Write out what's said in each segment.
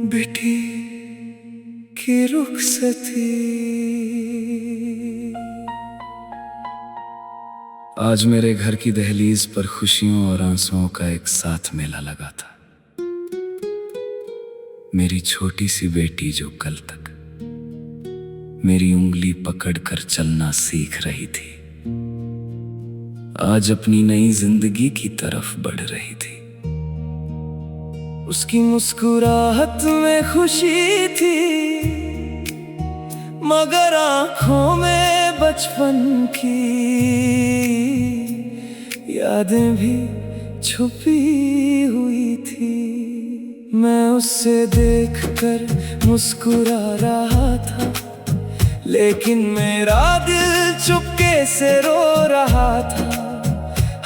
बेटी की रुखसती। आज मेरे घर की दहलीज पर खुशियों और आंसुओं का एक साथ मेला लगा था। मेरी छोटी सी बेटी जो कल तक मेरी उंगली पकड़कर चलना सीख रही थी, आज अपनी नई जिंदगी की तरफ बढ़ रही थी। उसकी मुस्कुराहट में खुशी थी, मगर आंखों में बचपन की यादें भी छुपी हुई थी। मैं उससे देखकर मुस्कुरा रहा था, लेकिन मेरा दिल चुपके से रो रहा था।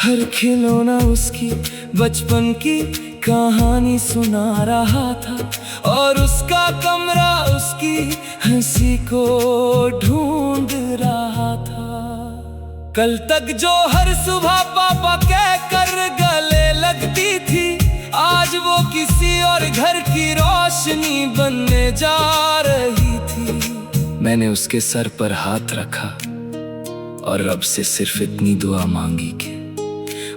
हर खिलौना उसकी बचपन की कहानी सुना रहा था, और उसका कमरा उसकी हंसी को ढूंढ रहा था। कल तक जो हर सुबह पापा कहकर गले लगती थी, आज वो किसी और घर की रोशनी बनने जा रही थी। मैंने उसके सर पर हाथ रखा और रब से सिर्फ इतनी दुआ मांगी कि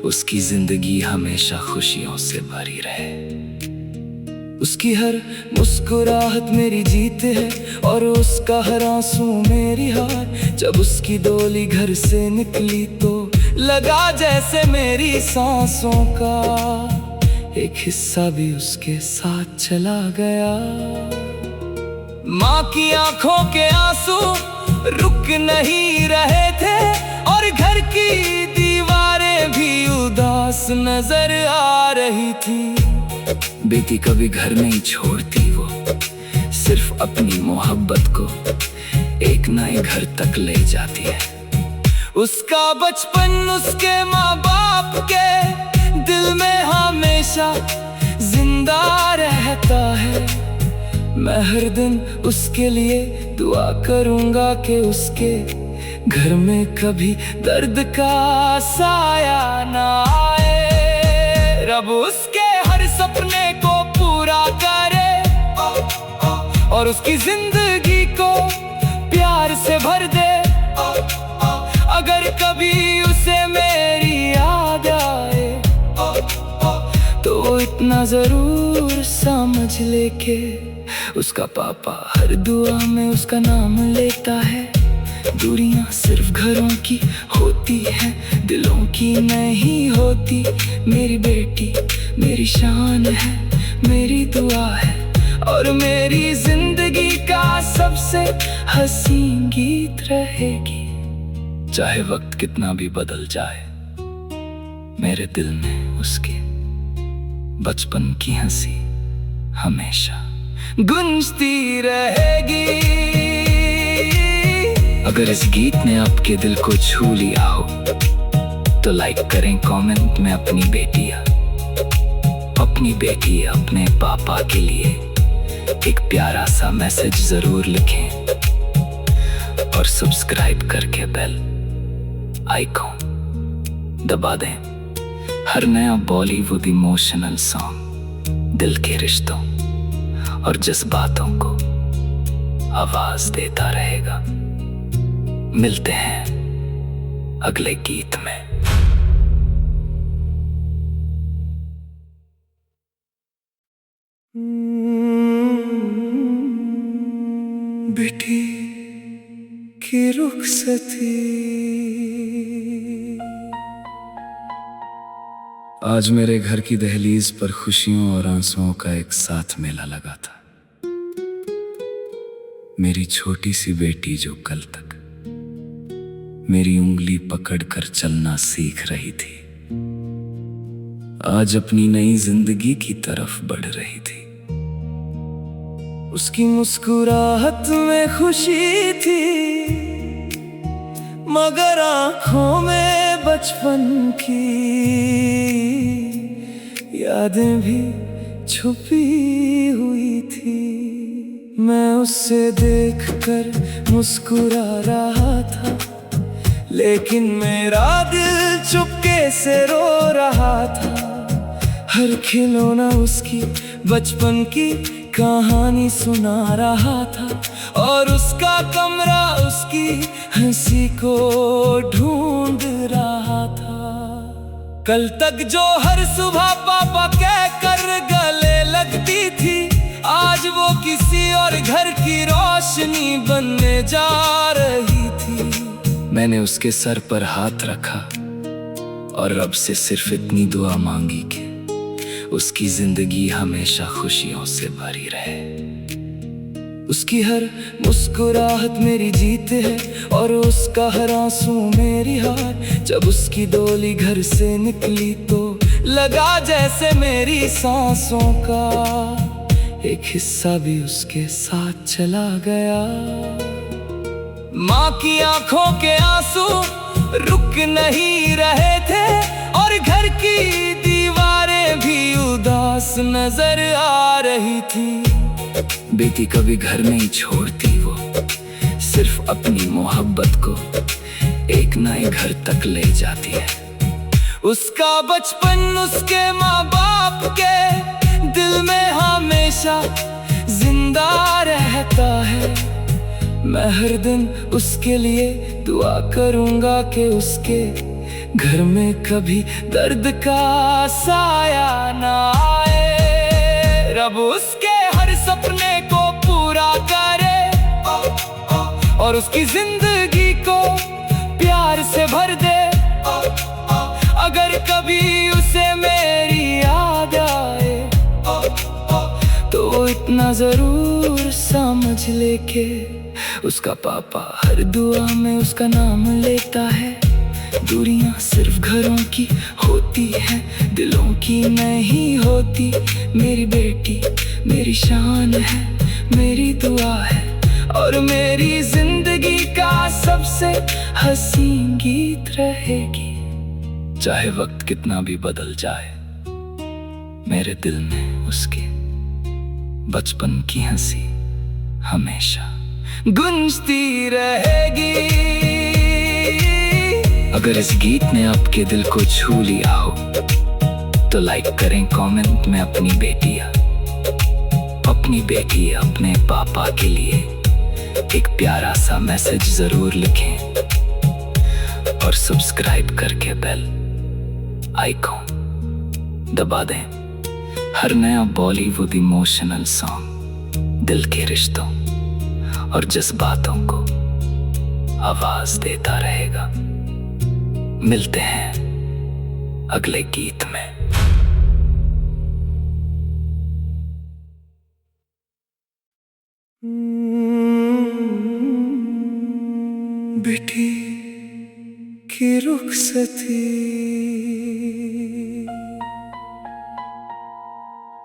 उसकी जिंदगी हमेशा खुशियों से भरी रहे। उसकी हर मुस्कुराहट मेरी जीत है, और उसका हर आंसू मेरी हार। जब उसकी डोली घर से निकली तो लगा जैसे मेरी सांसों का एक हिस्सा भी उसके साथ चला गया। माँ की आंखों के आंसू रुक नहीं रहे थे, और घर की दीवारें भी उदास नजर आ रही थी। बेटी कभी घर नहीं छोड़ती वो, सिर्फ अपनी मोहब्बत को एक नए घर तक ले जाती है। उसका बचपन उसके माँ बाप के दिल में हमेशा जिंदा रहता है। मैं हर दिन उसके लिए दुआ करूंगा कि उसके घर में कभी दर्द का साया ना आए। रब उसके हर सपने को पूरा करे, और उसकी जिंदगी को प्यार से भर दे। अगर कभी उसे मेरी याद आए तो इतना जरूर समझ ले के उसका पापा हर दुआ में उसका नाम लेता है। दूरियां सिर्फ घरों की होती हैं, दिलों की नहीं होती। मेरी बेटी मेरी शान है, मेरी दुआ है, और मेरी जिंदगी का सबसे हसीन गीत रहेगी। चाहे वक्त कितना भी बदल जाए, मेरे दिल में उसकी बचपन की हंसी हमेशा गूंजती रहेगी। अगर इस गीत ने आपके दिल को छू लिया हो तो लाइक करें, कमेंट में अपनी बेटी अपने पापा के लिए एक प्यारा सा मैसेज जरूर लिखें, और सब्सक्राइब करके बेल आइकॉन दबा दें। हर नया बॉलीवुड इमोशनल सॉन्ग दिल के रिश्तों और जज्बातों को आवाज देता रहेगा। मिलते हैं अगले गीत में। बेटी की रुखसती। आज मेरे घर की दहलीज पर खुशियों और आंसुओं का एक साथ मेला लगा था। मेरी छोटी सी बेटी जो कल तक मेरी उंगली पकड़कर चलना सीख रही थी, आज अपनी नई जिंदगी की तरफ बढ़ रही थी। उसकी मुस्कुराहट में खुशी थी, मगर आंखों में बचपन की यादें भी छुपी हुई थी। मैं उससे देखकर मुस्कुरा रहा था, लेकिन मेरा दिल चुपके से रो रहा था। हर खिलौना उसकी बचपन की कहानी सुना रहा था, और उसका कमरा उसकी हंसी को ढूंढ रहा था। कल तक जो हर सुबह पापा कह कर गले लगती थी, आज वो किसी और घर की रोशनी बनने जा रही थी। मैंने उसके सर पर हाथ रखा और रब से सिर्फ इतनी दुआ मांगी कि उसकी जिंदगी हमेशा खुशियों से भरी रहे। उसकी हर मुस्कुराहट मेरी जीत है और उसका हर आंसू मेरी हार। जब उसकी डोली घर से निकली तो लगा जैसे मेरी सांसों का एक हिस्सा भी उसके साथ चला गया। माँ की आंखों के आंसू रुक नहीं रहे थे और घर की दीवारें भी उदास नजर आ रही थी। बेटी कभी घर नहीं छोड़ती वो, सिर्फ अपनी मोहब्बत को एक नए घर तक ले जाती है। उसका बचपन उसके माँ बाप के दिल में हमेशा जिंदा रहता है। मैं हर दिन उसके लिए दुआ करूंगा कि उसके घर में कभी दर्द का साया ना आए। रब उसके हर सपने को पूरा करे और उसकी जिंदगी को प्यार से भर दे। अगर कभी उसे मेरी याद आए तो इतना जरूर समझ ले के उसका पापा हर दुआ में उसका नाम लेता है। दूरियां सिर्फ घरों की होती है, दिलों की नहीं होती। मेरी बेटी मेरी शान है, मेरी दुआ है और मेरी जिंदगी का सबसे हसीन गीत रहेगी। चाहे वक्त कितना भी बदल जाए, मेरे दिल में उसके बचपन की हंसी हमेशा गूंजती रहेगी। अगर इस गीत ने आपके दिल को छू लिया हो तो लाइक करें, कमेंट में अपनी बेटी अपने पापा के लिए एक प्यारा सा मैसेज जरूर लिखें और सब्सक्राइब करके बेल आइकॉन दबा दें। हर नया बॉलीवुड इमोशनल सॉन्ग दिल के रिश्तों और जज्बातों को आवाज देता रहेगा। मिलते हैं अगले गीत में। बेटी की रुखसती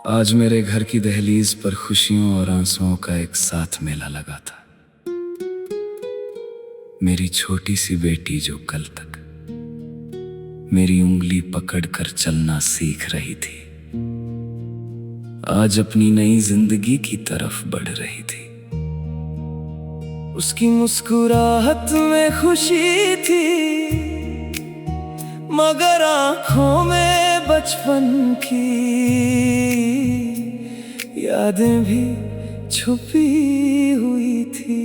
आज मेरे घर की दहलीज पर खुशियों और आंसुओं का एक साथ मेला लगा था। मेरी छोटी सी बेटी जो कल तक मेरी उंगली पकड़कर चलना सीख रही थी, आज अपनी नई जिंदगी की तरफ बढ़ रही थी। उसकी मुस्कुराहट में खुशी थी, मगर आंखों में बचपन की यादें भी छुपी हुई थी।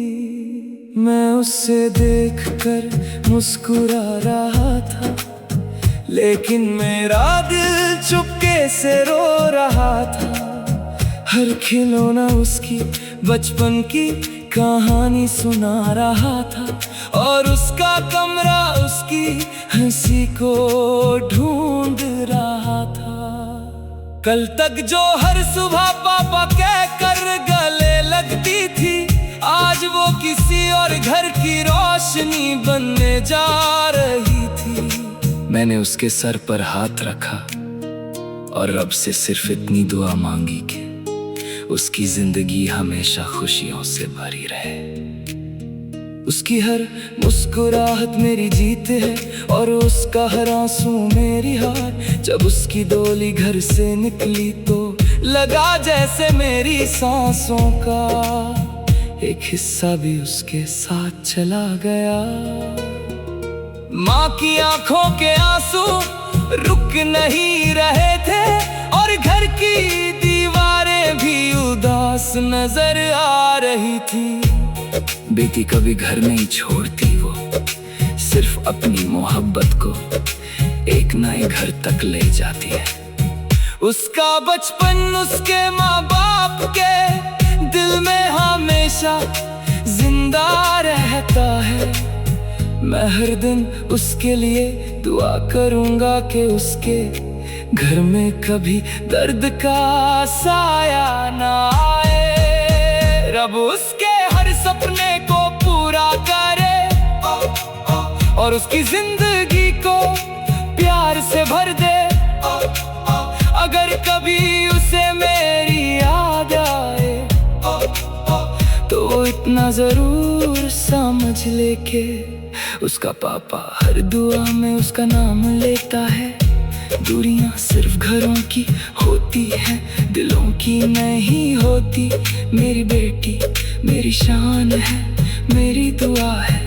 मैं उसे देखकर मुस्कुरा रहा था, लेकिन मेरा दिल चुपके से रो रहा था। हर खिलौना उसकी बचपन की कहानी सुना रहा था, और उसका कमरा उसकी हंसी को ढूंढ रहा था। कल तक जो हर सुबह पापा कह कर गले लगती थी, आज वो किसी और घर की रोशनी बनने जा रही थी। मैंने उसके सर पर हाथ रखा और रब से सिर्फ इतनी दुआ मांगी कि उसकी जिंदगी हमेशा खुशियों से भरी रहे। उसकी हर मुस्कुराहट मेरी जीत है और उसका हर आंसू मेरी हार। जब उसकी डोली घर से निकली तो लगा जैसे मेरी सांसों का एक हिस्सा भी उसके साथ चला गया। माँ की आंखों के आंसू रुक नहीं रहे थे दीवारें भी उदास नजर आ रही थी। बेटी कभी घर नहीं छोड़ती वो, सिर्फ अपनी मोहब्बत को एक नए घर तक ले जाती है। उसका बचपन उसके माँ बाप के दिल में हमेशा जिंदा रहता है। मैं हर दिन उसके लिए दुआ करूंगा कि उसके घर में कभी दर्द का साया ना आए। रब उसके हर सपने को पूरा करे और उसकी जिंदगी को प्यार से भर दे। अगर कभी उसे मेरी याद आए तो वो इतना जरूर समझ ले के उसका पापा हर दुआ में उसका नाम लेता है। दूरियां सिर्फ घरों की होती है, दिलों की नहीं होती। मेरी बेटी मेरी शान है, मेरी दुआ है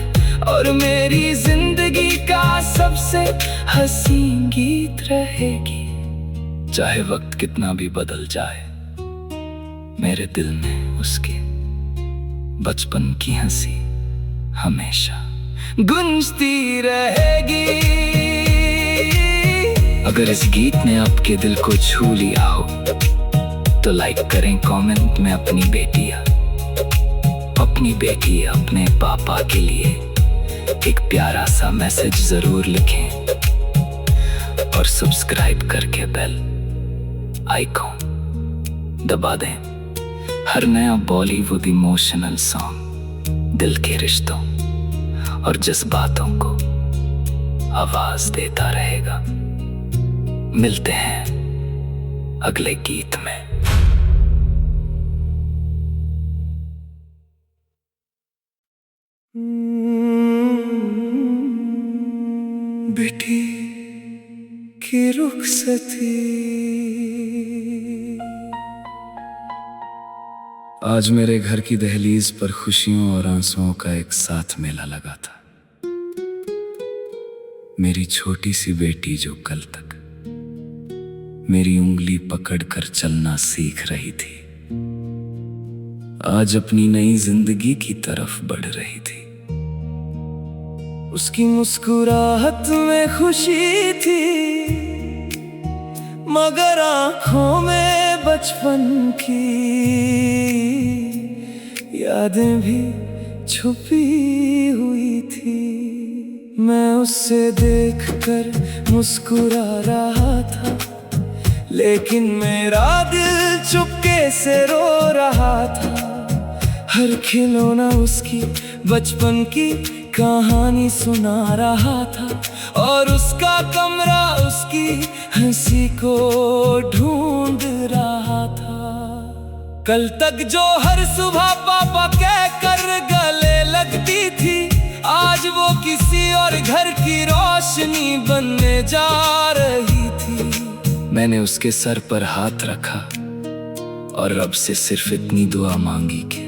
और मेरी जिंदगी का सबसे हसीन गीत रहेगी। चाहे वक्त कितना भी बदल जाए, मेरे दिल में उसके बचपन की हंसी हमेशा गूंजती रहेगी। अगर इस गीत ने आपके दिल को छू लिया हो तो लाइक करें, कमेंट में अपनी बेटी अपने पापा के लिए एक प्यारा सा मैसेज जरूर लिखें और सब्सक्राइब करके बेल आइकॉन दबा दें। हर नया बॉलीवुड इमोशनल सॉन्ग दिल के रिश्तों और जज्बातों को आवाज देता रहेगा। मिलते हैं अगले गीत में। बेटी की रुखसती आज मेरे घर की दहलीज पर खुशियों और आंसुओं का एक साथ मेला लगा था। मेरी छोटी सी बेटी जो कल तक मेरी उंगली पकड़कर चलना सीख रही थी, आज अपनी नई जिंदगी की तरफ बढ़ रही थी। उसकी मुस्कुराहट में खुशी थी, मगर आंखों में बचपन की यादें भी छुपी हुई थी। मैं उसे देखकर मुस्कुरा रहा था, लेकिन मेरा दिल चुपके से रो रहा था। हर खिलौना उसकी बचपन की कहानी सुना रहा था और उसका कमरा उसकी हंसी को ढूंढ रहा था। कल तक जो हर सुबह पापा कह कर गले लगती थी, आज वो किसी और घर की रोशनी बनने जा रही थी। मैंने उसके सर पर हाथ रखा और रब से सिर्फ इतनी दुआ मांगी कि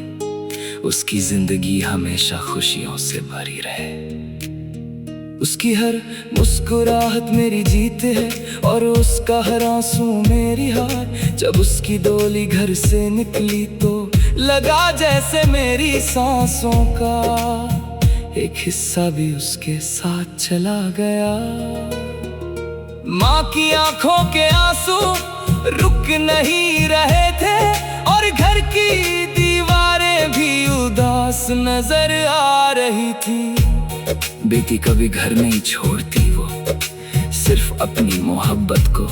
उसकी जिंदगी हमेशा खुशियों से भरी रहे। उसकी हर मुस्कुराहट मेरी जीत है और उसका हर आंसू मेरी हार। जब उसकी डोली घर से निकली तो लगा जैसे मेरी सांसों का एक हिस्सा भी उसके साथ चला गया। माँ की आंखों के आंसू रुक नहीं रहे थे और घर की दीवारें भी उदास नजर आ रही थी। बेटी कभी घर नहीं छोड़ती वो, सिर्फ अपनी मोहब्बत को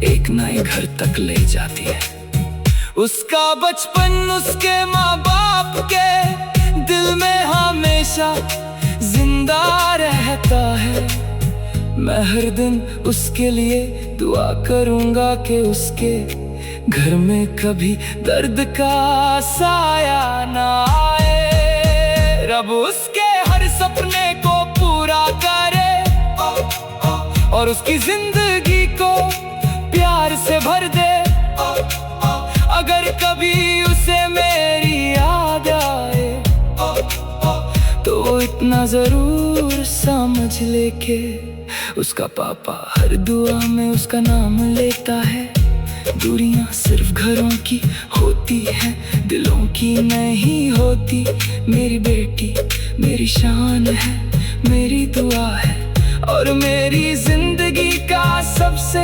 एक नए घर तक ले जाती है। उसका बचपन उसके माँ बाप के दिल में हमेशा जिंदा रहता है। मैं हर दिन उसके लिए दुआ करूंगा कि उसके घर में कभी दर्द का साया ना आए। रब उसके हर सपने को पूरा करे और उसकी जिंदगी को प्यार से भर दे। अगर कभी उसे मेरी याद आए तो वो इतना जरूर समझ ले के उसका पापा हर दुआ में उसका नाम लेता है। दूरियां घरों की होती है, दिलों की नहीं होती। मेरी बेटी मेरी शान है, मेरी दुआ है और मेरी जिंदगी का सबसे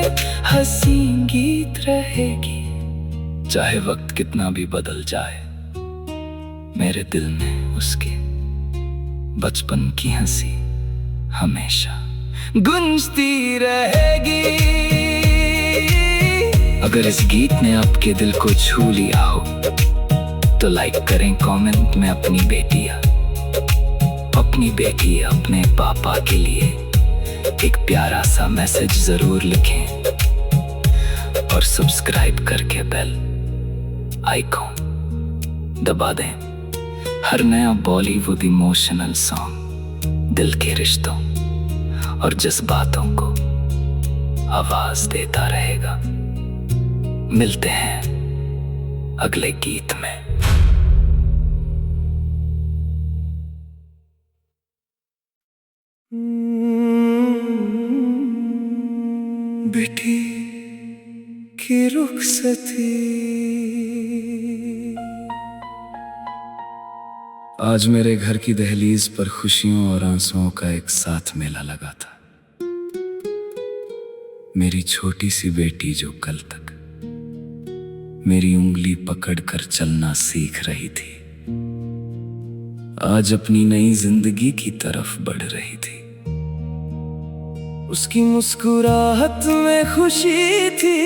हसीन गीत रहेगी। चाहे वक्त कितना भी बदल जाए, मेरे दिल में उसके बचपन की हंसी हमेशा गूंजती रहेगी। अगर इस गीत ने आपके दिल को छू लिया हो तो लाइक करें, कमेंट में अपनी बेटी अपने पापा के लिए एक प्यारा सा मैसेज जरूर लिखें और सब्सक्राइब करके बेल आइकॉन दबा दें। हर नया बॉलीवुड इमोशनल सॉन्ग दिल के रिश्तों और जज्बातों को आवाज देता रहेगा। मिलते हैं अगले गीत में। बेटी की रुखसती आज मेरे घर की दहलीज पर खुशियों और आंसुओं का एक साथ मेला लगा था। मेरी छोटी सी बेटी जो कल तक मेरी उंगली पकड़कर चलना सीख रही थी, आज अपनी नई जिंदगी की तरफ बढ़ रही थी। उसकी मुस्कुराहट में खुशी थी,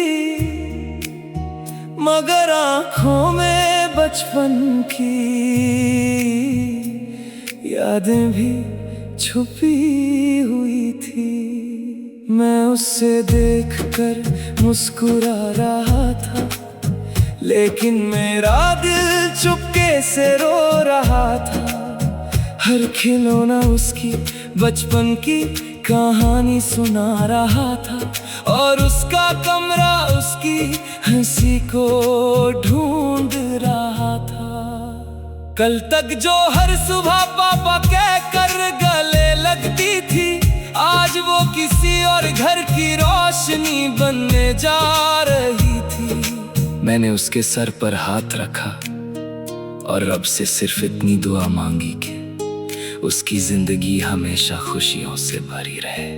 मगर आंखों में बचपन की यादें भी छुपी हुई थी। मैं उससे देखकर मुस्कुरा रहा था, लेकिन मेरा दिल चुपके से रो रहा था। हर खिलौना उसकी बचपन की कहानी सुना रहा था और उसका कमरा उसकी हंसी को ढूंढ रहा था। कल तक जो हर सुबह पापा कहकर गले लगती थी, आज वो किसी और घर की रोशनी बनने जा रही थी। मैंने उसके सर पर हाथ रखा और रब से सिर्फ इतनी दुआ मांगी कि उसकी जिंदगी हमेशा खुशियों से भरी रहे।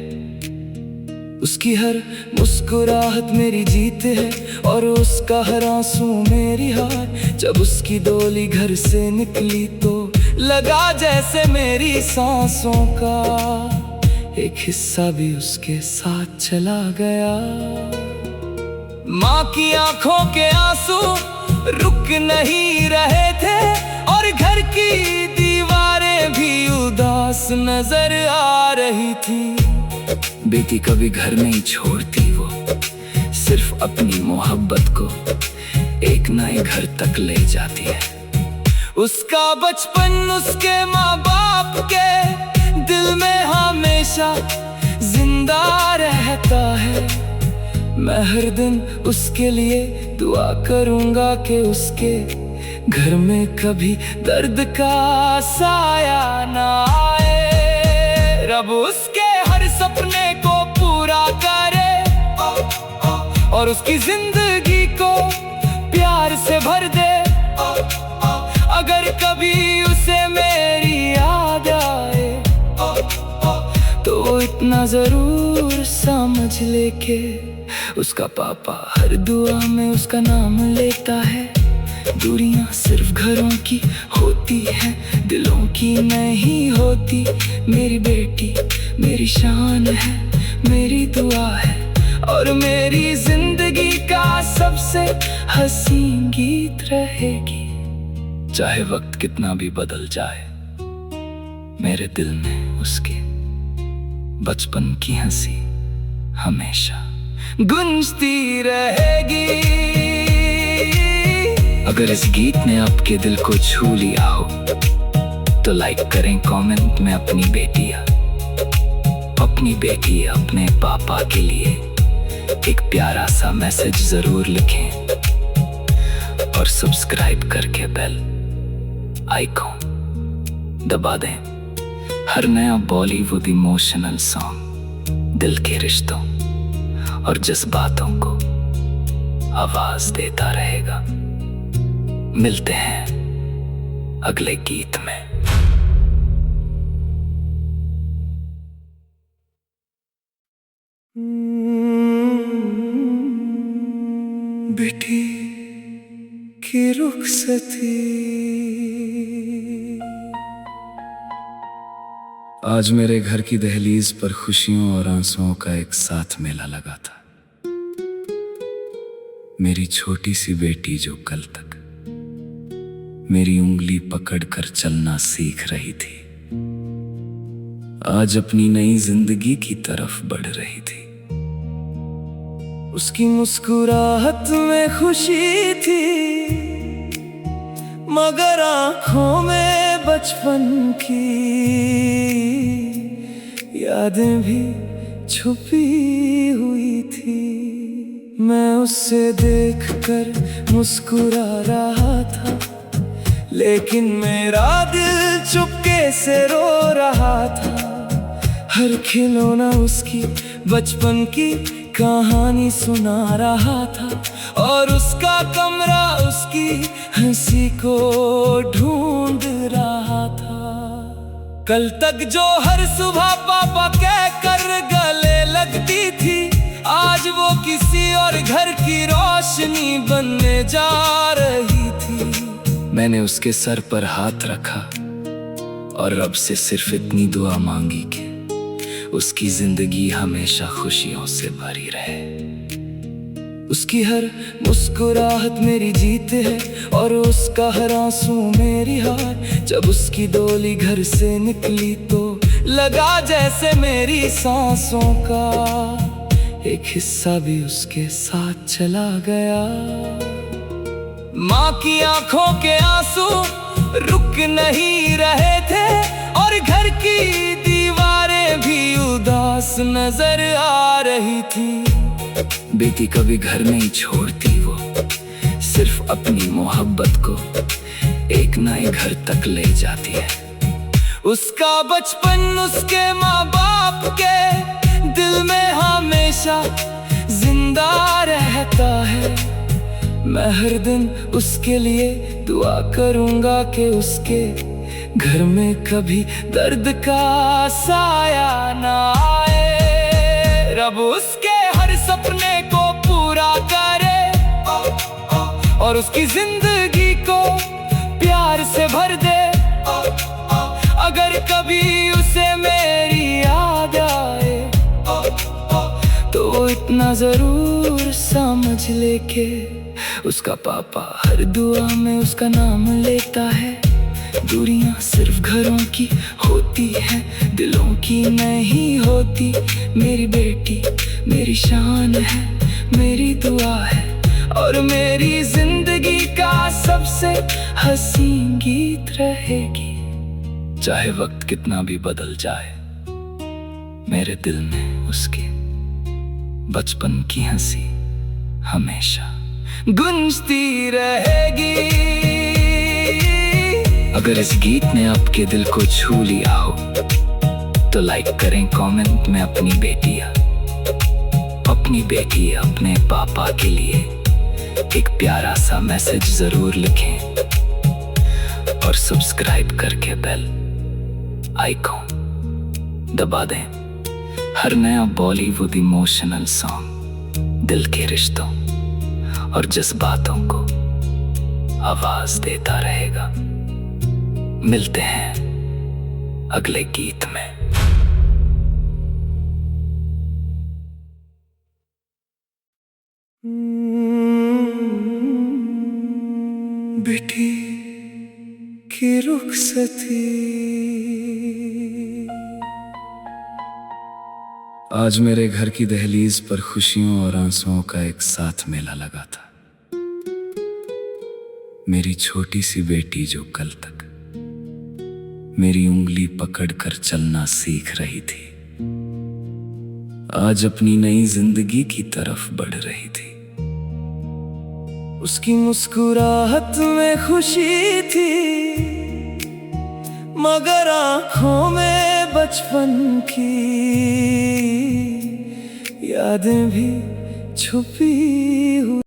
उसकी हर मुस्कुराहट मेरी जीत है और उसका हर आंसू मेरी हार। जब उसकी डोली घर से निकली तो लगा जैसे मेरी सांसों का एक हिस्सा भी उसके साथ चला गया। माँ की आंखों के आंसू रुक नहीं रहे थे और घर की दीवारें भी उदास नजर आ रही थी। बेटी कभी घर नहीं छोड़ती, वो सिर्फ अपनी मोहब्बत को एक नए घर तक ले जाती है। उसका बचपन उसके माँ बाप के दिल में हमेशा जिंदा रहता है। मैं हर दिन उसके लिए दुआ करूंगा कि उसके घर में कभी दर्द का साया ना आए। रब उसके हर सपने को पूरा करे और उसकी जिंदगी को प्यार से भर दे। अगर कभी उसे मेरी याद आए तो इतना जरूर समझ ले के उसका पापा हर दुआ में उसका नाम लेता है। दूरियां सिर्फ घरों की होती है, दिलों की नहीं होती। मेरी बेटी मेरी शान है, मेरी दुआ है और मेरी जिंदगी का सबसे हसीन गीत रहेगी। चाहे वक्त कितना भी बदल जाए, मेरे दिल में उसके बचपन की हंसी हमेशा गूंजती रहेगी। अगर इस गीत ने आपके दिल को छू लिया हो तो लाइक करें, कमेंट में अपनी बेटी अपने पापा के लिए एक प्यारा सा मैसेज जरूर लिखें और सब्सक्राइब करके बेल आइकॉन दबा दें। हर नया बॉलीवुड इमोशनल सॉन्ग दिल के रिश्तों और जज्बातों को आवाज देता रहेगा। मिलते हैं अगले गीत में। बेटी की रुखसती, आज मेरे घर की दहलीज पर खुशियों और आंसुओं का एक साथ मेला लगा था। मेरी छोटी सी बेटी जो कल तक मेरी उंगली पकड़कर चलना सीख रही थी, आज अपनी नई जिंदगी की तरफ बढ़ रही थी। उसकी मुस्कुराहट में खुशी थी, मगर आंखों में बचपन की यादें भी छुपी हुई थी। मैं उसे देखकर मुस्कुरा रहा था, लेकिन मेरा दिल चुपके से रो रहा था। हर खिलौना उसकी बचपन की कहानी सुना रहा था, और उसका कमरा उसकी हंसी को ढूंढ रहा था। कल तक जो हर सुबह पापा कहकर गले लगती थी, आज वो किसी और घर की रोशनी बनने जा रही थी। मैंने उसके सर पर हाथ रखा और रब से सिर्फ इतनी दुआ मांगी कि उसकी जिंदगी हमेशा खुशियों से भरी रहे। उसकी हर मुस्कुराहट मेरी जीत है, और उसका हर आंसू मेरी हार। जब उसकी डोली घर से निकली तो लगा जैसे मेरी सांसों का एक हिस्सा भी उसके साथ चला गया। माँ की आंखों के आंसू रुक नहीं रहे थे, और घर की दीवारें भी उदास नजर आ रही थी। बेटी कभी घर नहीं छोड़ती वो, सिर्फ अपनी मोहब्बत को एक नए घर तक ले जाती है। उसका बचपन उसके माँ बाप के दिल में हमेशा जिंदा रहता है। मैं हर दिन उसके लिए दुआ करूंगा कि उसके घर में कभी दर्द का साया ना आए। रब उसके हर सपने को पूरा करे, और उसकी जिंदगी को प्यार से भर दे। अगर कभी उसे मेरी याद आए तो इतना जरूर समझ ले के उसका पापा हर दुआ में उसका नाम लेता है। दूरियां सिर्फ घरों की होती हैं, दिलों की नहीं होती। मेरी बेटी मेरी शान है, मेरी दुआ है, और मेरी जिंदगी का सबसे हसीन गीत रहेगी। चाहे वक्त कितना भी बदल जाए, मेरे दिल में उसकी बचपन की हंसी हमेशा गूंजती रहेगी। अगर इस गीत ने आपके दिल को छू लिया हो तो लाइक करें, कमेंट में अपनी बेटी अपने पापा के लिए एक प्यारा सा मैसेज जरूर लिखें, और सब्सक्राइब करके बेल आइकॉन दबा दें। हर नया बॉलीवुड इमोशनल सॉन्ग दिल के रिश्तों और जज्बातों को आवाज देता रहेगा। मिलते हैं अगले गीत में। बेटी की रुखसती, आज मेरे घर की दहलीज पर खुशियों और आंसुओं का एक साथ मेला लगा था। मेरी छोटी सी बेटी जो कल तक मेरी उंगली पकड़कर चलना सीख रही थी, आज अपनी नई जिंदगी की तरफ बढ़ रही थी। उसकी मुस्कुराहट में खुशी थी, मगर आंखों में बचपन की यादें भी छुपी हुई।